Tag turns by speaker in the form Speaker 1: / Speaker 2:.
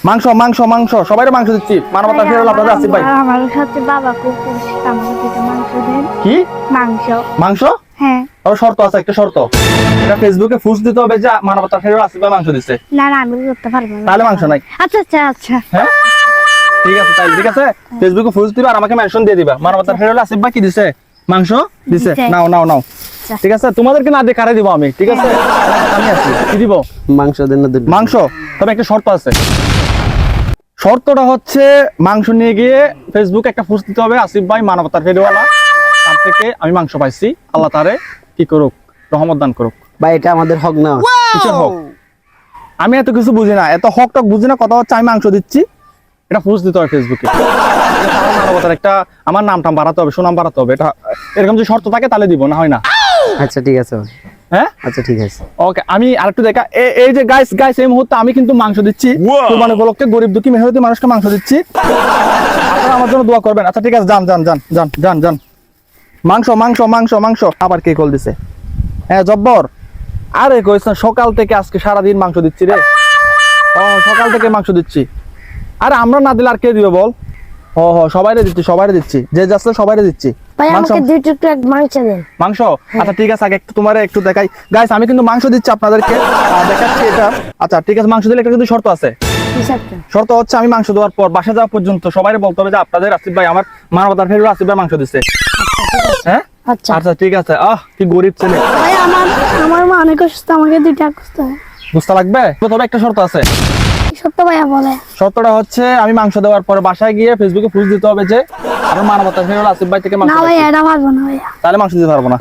Speaker 1: মাংস মাংস মাংস সবাই মাংস দিচ্ছি, মানবতা ফেরত হলো আপনাদের আসিফ ভাই।
Speaker 2: আমার সাথে বাবা কুকুর আমাকে দুটো মাংস দেন।
Speaker 1: কি
Speaker 2: মাংস?
Speaker 1: মাংস?
Speaker 2: হ্যাঁ।
Speaker 1: আর শর্ত আছে, একটা শর্ত, এটা ফেসবুকে পোস্ট দিতে হবে যে মানবতা ফেরত আসিফ ভাই মাংস দিচ্ছে।
Speaker 2: না না আমি করতে পারবো না।
Speaker 1: তাহলে মাংস নাই।
Speaker 2: আচ্ছা আচ্ছা আচ্ছা।
Speaker 1: হ্যাঁ ঠিক আছে, তাহলে ঠিক আছে, ফেসবুকে পোস্ট দিবা আর আমাকে মেনশন দিয়ে দিবা মানবতা ফেরত আসিফ ভাই কি দিছে, মাংস দিছে। নাও নাও নাও, ঠিক আছে, তোমাদেরকে না দিয়ে কারে দিব আমি, ঠিক আছে, আমি আছি, কি দিব?
Speaker 3: মাংস দেন না?
Speaker 1: মাংস। তবে একটা শর্ত আছে, শর্তটা হচ্ছে মাংস নিয়ে গিয়ে ফেসবুকে একটা পোস্ট দিতে হবে আসিফ ভাই মানবতার ফেরিওয়ালা, তার থেকে আমি মাংস পাইছি, আল্লাহ তারে কি করুক, রহমত দান করুক।
Speaker 3: ভাই এটা আমাদের হক না?
Speaker 1: কিসের হক? আমি এত কিছু বুঝি না, এত হক টক বুঝি না, কথা হচ্ছে আমি মাংস দিচ্ছি, এটা পোস্ট দিতে হবে ফেসবুকে, মানবতার একটা আমার নামটা বাড়াতে হবে, সুনাম বাড়াতে হবে, এটা এরকম যদি শর্ত থাকে তাহলে দিব, না হয় না।
Speaker 3: আচ্ছা ঠিক আছে ভাই।
Speaker 1: হ্যাঁ
Speaker 3: আচ্ছা ঠিক আছে।
Speaker 1: ওকে, আমি আরেকটু দেখা, এই যে গাইস গাইস এই মুহূর্তে আমি কিন্তু মাংস দিচ্ছি, কুরবানি উপলক্ষে গরিব দুঃখী মেহনতি মানুষকে মাংস দিচ্ছি, আপনারা আমার জন্য দোয়া করবেন। আচ্ছা ঠিক আছে, যান যান যান যান যান যান। মাংস মাংস মাংস মাংস। আবার কে কল দিছে? হ্যাঁ জব্বর, আরে কইছ না সকাল থেকে আজকে সারাদিন মাংস দিচ্ছি রে। ও সকাল থেকে মাংস দিচ্ছি, আরে আমরা না দিলে আর কে দিবে বল? ও সবাইরে দিচ্ছি, সবাইরে দিচ্ছি, যে যাচ্ছে সবাইরে দিচ্ছি
Speaker 2: ভাই
Speaker 1: মাংস।
Speaker 2: আমাকে দুই টুকরো মাংস দেন।
Speaker 1: মাংস? আচ্ছা ঠিক আছে, আগে একটু তোমারে একটু দেখাই গাইস, আমি কিন্তু মাংস দিচ্ছি আপনাদেরকে, দেখাচ্ছি এটা। আচ্ছা ঠিক আছে, মাংস দিলে একটা কিন্তু শর্ত আছে।
Speaker 2: কি শর্ত?
Speaker 1: শর্ত হচ্ছে আমি মাংস দেওয়ার পর বাসা যাওয়া পর্যন্ত সবাইরে বলতে হবে যে আপনাদের আসিফ ভাই, আমার মানবতার ফেরত আসিফ ভাই মাংস দিচ্ছে। হ্যাঁ
Speaker 2: আচ্ছা
Speaker 1: আচ্ছা ঠিক আছে। কি গরিব ছেলে।
Speaker 2: ভাই আমার মা অনেক অসুস্থ, আমাকে দুইটা খুঁজতে হবে।
Speaker 1: বুঝতে লাগবে, তবে একটা শর্ত আছে।
Speaker 2: কি শর্ত ভাইয়া বলে?
Speaker 1: শর্তটা হচ্ছে আমি মাংস দেওয়ার পরে বাসায় গিয়ে ফেসবুকে পোস্ট দিতে হবে যে আমার মানবতার ফেরত আসিফ ভাই থেকে মাংস
Speaker 2: না ভাই
Speaker 1: পাচ্ছি।
Speaker 2: এটা পারবো না ভাইয়া।
Speaker 1: তাহলে মাংস দিতে পারবো না।